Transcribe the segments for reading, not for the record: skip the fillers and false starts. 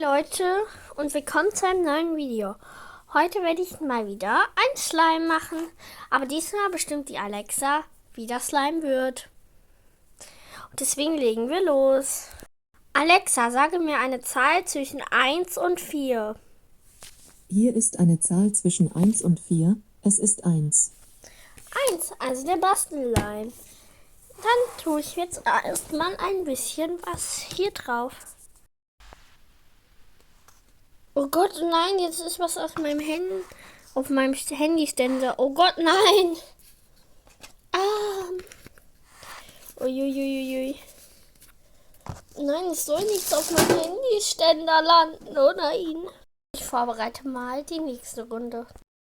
Leute und willkommen zu einem neuen Video. Heute werde ich mal wieder ein Slime machen, aber diesmal bestimmt die Alexa, wie das Slime wird. Und deswegen legen wir los. Alexa, sage mir eine Zahl zwischen 1 und 4. Hier ist eine Zahl zwischen 1 und 4. Es ist 1. 1, also der Bastellime. Dann tue ich jetzt erstmal ein bisschen was hier drauf. Oh Gott, nein, jetzt ist was auf meinem Handy, auf meinem Handyständer. Oh Gott, nein. Uiuiuiui. Nein, es soll nichts auf meinem Handyständer landen. Oh nein. Ich vorbereite mal die nächste Runde.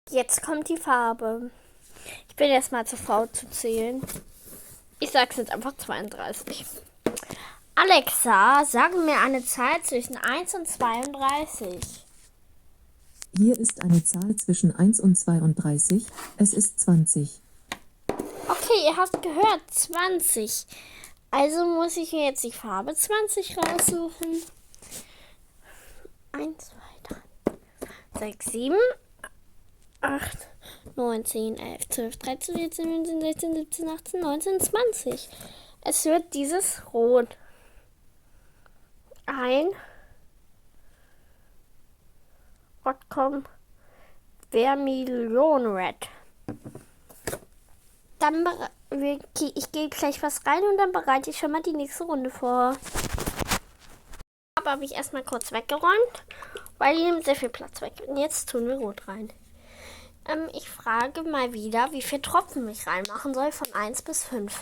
Jetzt kommt die Farbe. Ich bin erstmal zu faul zu zählen. Ich sag's jetzt einfach 32. Alexa, sage mir eine Zahl zwischen 1 und 32. Hier ist eine Zahl zwischen 1 und 32. Es ist 20. Okay, ihr habt gehört, 20. Also muss ich mir jetzt die Farbe 20 raussuchen. 1, 2, 3, 6, 7, 8, 9, 10, 11, 12, 13, 14, 15, 16, 17, 18, 19, 20. Es wird dieses Rot. Ein Rotcom Vermilion Red. Dann ich gehe gleich was rein und dann bereite ich schon mal die nächste Runde vor. Aber habe ich erstmal kurz weggeräumt, weil die nimmt sehr viel Platz weg. Und jetzt tun wir Rot rein. Ich frage mal wieder, wie viele Tropfen ich reinmachen soll von 1 bis 5.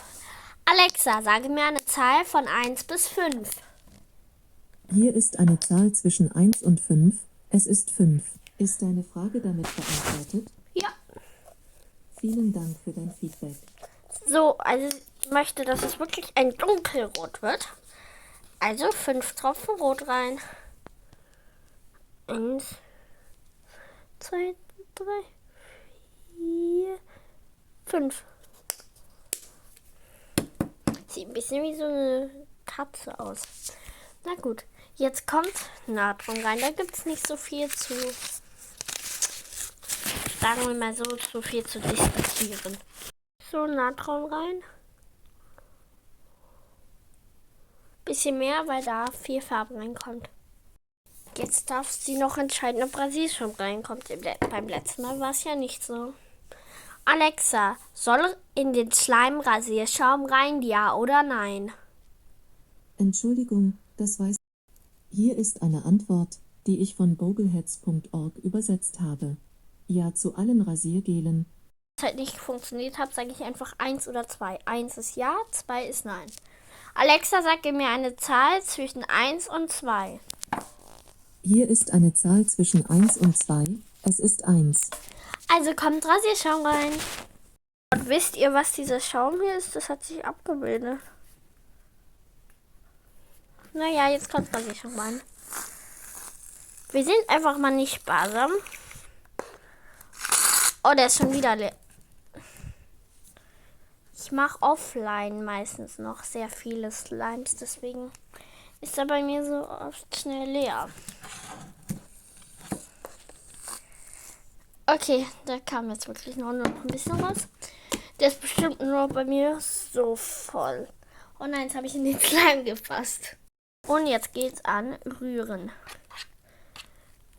Alexa, sage mir eine Zahl von 1 bis 5. Hier ist eine Zahl zwischen 1 und 5. Es ist 5. Ist deine Frage damit beantwortet? Ja. Vielen Dank für dein Feedback. So, also ich möchte, dass es wirklich ein dunkelrot wird. Also 5 Tropfen Rot rein. 1, 2, 3, 4, 5. Sieht ein bisschen wie so eine Katze aus. Na gut, jetzt kommt Natron rein. Da gibt es nicht so viel zu, sagen wir mal so viel zu diskutieren. So, Natron rein. Bisschen mehr, weil da viel Farbe reinkommt. Jetzt darf sie noch entscheiden, ob Rasierschaum reinkommt. Beim letzten Mal war es ja nicht so. Alexa, soll in den Slime Rasierschaum rein, ja oder nein? Entschuldigung, das weiß. Hier ist eine Antwort, die ich von bogleheads.org übersetzt habe. Ja zu allen Rasiergelen. Wenn es halt nicht funktioniert hat, sage ich einfach 1 oder 2. 1 ist ja, 2 ist nein. Alexa, sage mir eine Zahl zwischen 1 und 2. Hier ist eine Zahl zwischen 1 und 2. Es ist 1. Also kommt Rasierschaum rein. Und wisst ihr, was dieser Schaum hier ist? Das hat sich abgebildet. Naja, jetzt kommt Rasierschaum rein. Wir sind einfach mal nicht sparsam. Oh, der ist schon wieder leer. Ich mache offline meistens noch sehr viele Slimes, deswegen ist er bei mir so oft schnell leer. Okay, da kam jetzt wirklich nur noch ein bisschen was. Der ist bestimmt nur bei mir so voll. Oh nein, jetzt habe ich in den Slime gefasst. Und jetzt geht's an Rühren.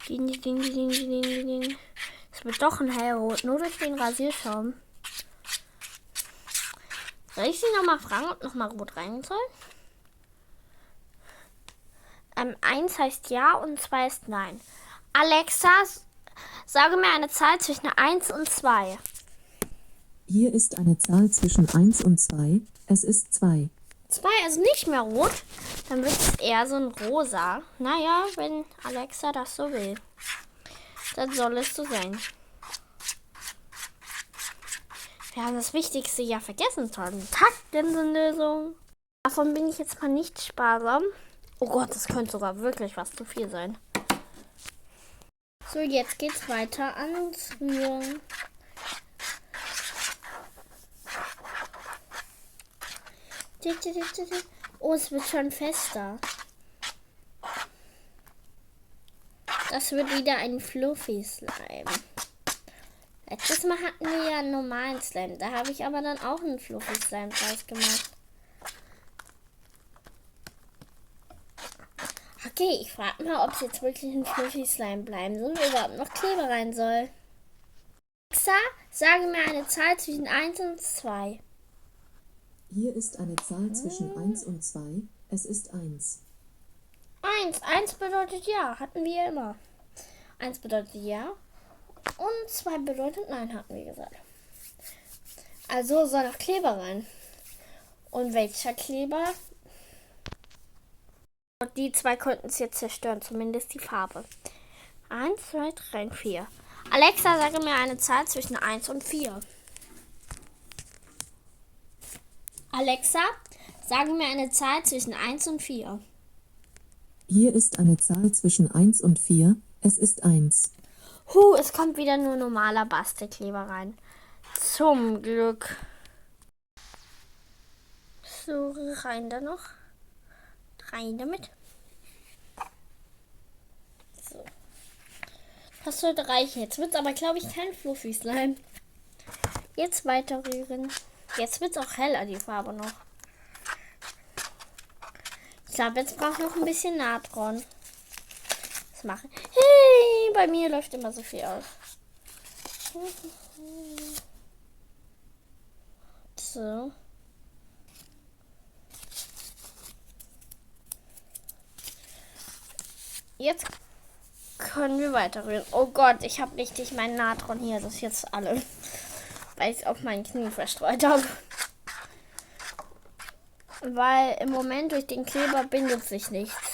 Ding, ding, ding, ding, ding, ding. Es wird doch ein hellrot, nur durch den Rasierschaum. Soll ich sie nochmal fragen, ob nochmal rot rein soll? 1 heißt ja und 2 ist nein. Alexa, sage mir eine Zahl zwischen 1 und 2. Hier ist eine Zahl zwischen 1 und 2. Es ist 2. 2, also nicht mehr rot. Dann wird es eher so ein rosa. Naja, wenn Alexa das so will. Dann soll es so sein. Wir haben das Wichtigste ja vergessen. Kontaktlinsenlösung. Davon bin ich jetzt mal nicht sparsam. Oh Gott, das könnte sogar wirklich was zu viel sein. So, jetzt geht's weiter ans Rühren. Oh, es wird schon fester. Das wird wieder ein Fluffy Slime. Letztes Mal hatten wir ja einen normalen Slime. Da habe ich aber dann auch einen Fluffy Slime draus gemacht. Okay, ich frage mal, ob es jetzt wirklich ein Fluffy Slime bleiben soll oder überhaupt noch Kleber rein soll. Alexa, sage mir eine Zahl zwischen 1 und 2. Hier ist eine Zahl zwischen 1 und 2. Es ist 1. 1. 1 bedeutet ja, hatten wir immer. 1 bedeutet ja. Und 2 bedeutet nein, hatten wir gesagt. Also soll noch Kleber rein. Und welcher Kleber? Und die 2 konnten es jetzt zerstören, zumindest die Farbe. 1, 2, 3, 4. Alexa, sage mir eine Zahl zwischen 1 und 4. Alexa, sage mir eine Zahl zwischen 1 und 4. Hier ist eine Zahl zwischen 1 und 4. Es ist 1. Es kommt wieder nur normaler Bastelkleber rein. Zum Glück. So, rein da noch. Rein damit. So. Das sollte reichen. Jetzt wird es aber, glaube ich, kein Fluffy Slime. Jetzt weiter rühren. Jetzt wird es auch heller, die Farbe noch. Ich glaube, jetzt braucht noch ein bisschen Natron. Was mache ich? Hey, bei mir läuft immer so viel aus. So. Jetzt können wir weiterrühren. Oh Gott, ich habe richtig meinen Natron hier. Das ist jetzt alle, weil ich es auf mein Knie verstreut habe. Weil im Moment durch den Kleber bindet sich nichts.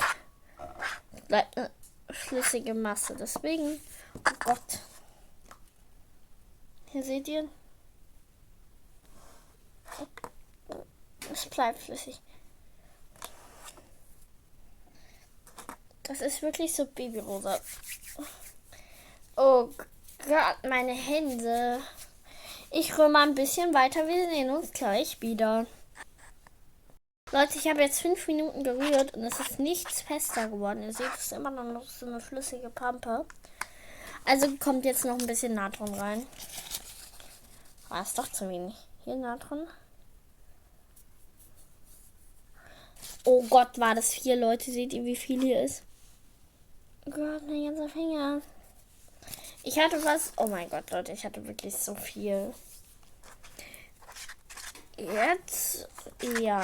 Bleibt eine flüssige Masse. Deswegen, oh Gott. Hier seht ihr. Es bleibt flüssig. Das ist wirklich so babyrosa. Oh Gott, meine Hände. Ich rühre mal ein bisschen weiter. Wir sehen uns gleich wieder. Leute, ich habe jetzt 5 Minuten gerührt und es ist nichts fester geworden. Ihr seht, es ist immer noch so eine flüssige Pampe. Also kommt jetzt noch ein bisschen Natron rein. War es doch zu wenig. Hier Natron. Oh Gott, war das 4 Leute. Seht ihr, wie viel hier ist? Oh Gott, mein ganzer Finger. Ich hatte was. Oh mein Gott, Leute, ich hatte wirklich so viel. Jetzt, ja.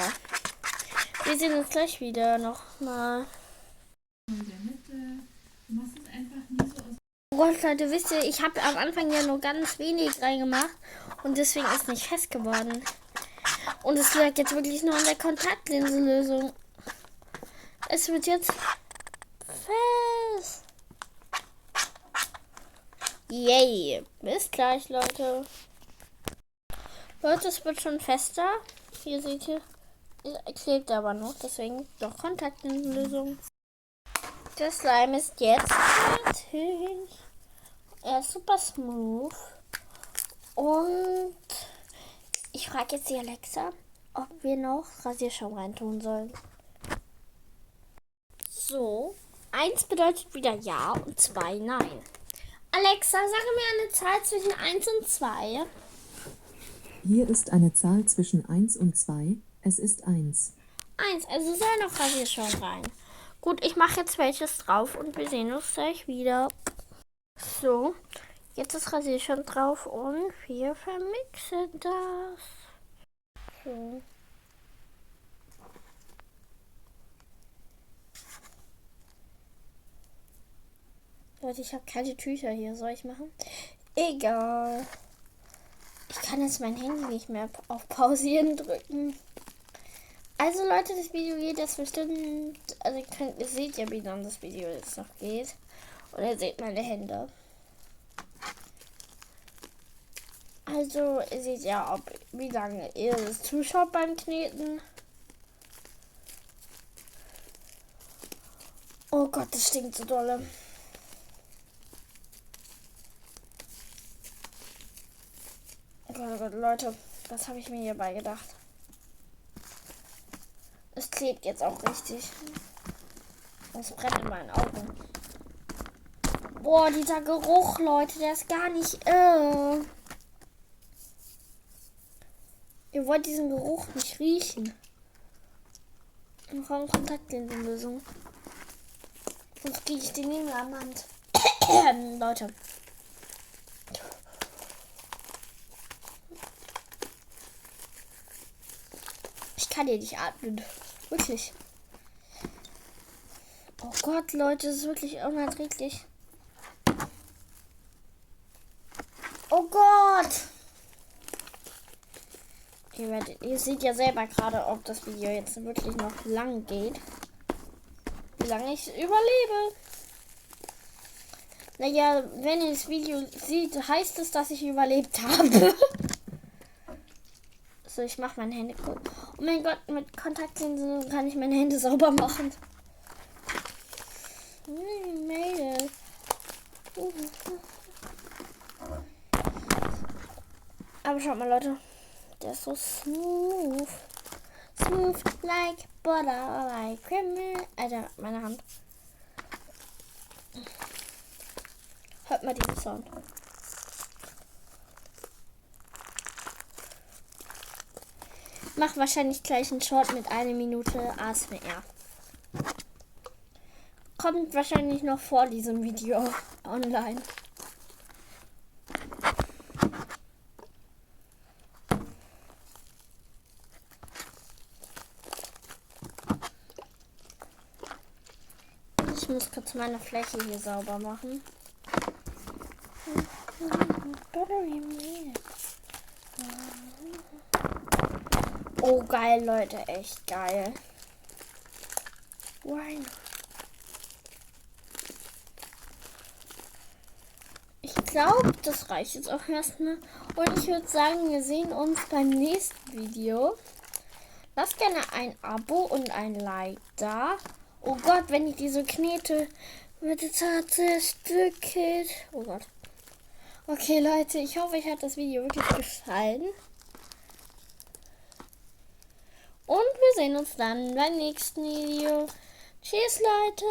Wir sehen uns gleich wieder nochmal. Oh Gott, Leute, wisst ihr, ich habe am Anfang ja nur ganz wenig reingemacht und deswegen ist nicht fest geworden. Und es lag jetzt wirklich nur an der Kontaktlinsenlösung. Es wird jetzt fest. Yay. Bis gleich, Leute. Leute, es wird schon fester. Hier seht ihr, es klebt aber noch, deswegen doch Kontaktlinsenlösung. Der Slime ist jetzt fertig. Er ist super smooth. Und ich frage jetzt die Alexa, ob wir noch Rasierschaum reintun sollen. So, 1 bedeutet wieder ja und 2 nein. Alexa, sage mir eine Zahl zwischen 1 und 2. Hier ist eine Zahl zwischen 1 und 2. Es ist 1. 1, also soll noch Rasierschaum rein. Gut, ich mache jetzt welches drauf und wir sehen uns gleich wieder. So, jetzt ist Rasierschaum drauf und wir vermixen das. So. Leute, ich habe keine Tücher hier. Soll ich machen? Egal. Ich kann jetzt mein Handy nicht mehr auf Pausieren drücken. Also Leute, das Video geht jetzt bestimmt... Also ihr seht ja, wie lange das Video jetzt noch geht. Und ihr seht meine Hände. Also ihr seht ja, wie lange ihr das zuschaut beim Kneten. Oh Gott, das stinkt so dolle. Oh Gott, Leute, was habe ich mir hierbei gedacht? Es klebt jetzt auch richtig. Es brennt in meinen Augen. Boah, dieser Geruch, Leute, der ist gar nicht. Ihr wollt diesen Geruch nicht riechen. Im Raum Kontaktlinsenlösung. Sonst kriege ich den Nebel am Hand. Leute. Ich kann hier nicht atmen. Wirklich. Oh Gott, Leute, das ist wirklich unerträglich. Oh Gott! Ihr seht ja selber gerade, ob das Video jetzt wirklich noch lang geht. Wie lange ich überlebe. Naja, wenn ihr das Video seht, heißt es, dass ich überlebt habe. So, ich mache meine Hände kurz. Oh mein Gott, mit Kontaktlinsen kann ich meine Hände sauber machen. Mädel. Aber schaut mal, Leute. Der ist so smooth. Smooth like butter, like cream. Alter, meine Hand. Hört mal diesen Sound. Mach wahrscheinlich gleich einen Short mit 1 Minute ASMR. Kommt wahrscheinlich noch vor diesem Video online. Ich muss kurz meine Fläche hier sauber machen. Oh geil, Leute, echt geil. Wine. Ich glaube, das reicht jetzt auch erstmal. Und ich würde sagen, wir sehen uns beim nächsten Video. Lasst gerne ein Abo und ein Like da. Oh Gott, wenn ich diese knete, wird es zerstückelt. Oh Gott. Okay, Leute, ich hoffe, euch hat das Video wirklich gefallen. Und wir sehen uns dann beim nächsten Video. Tschüss, Leute.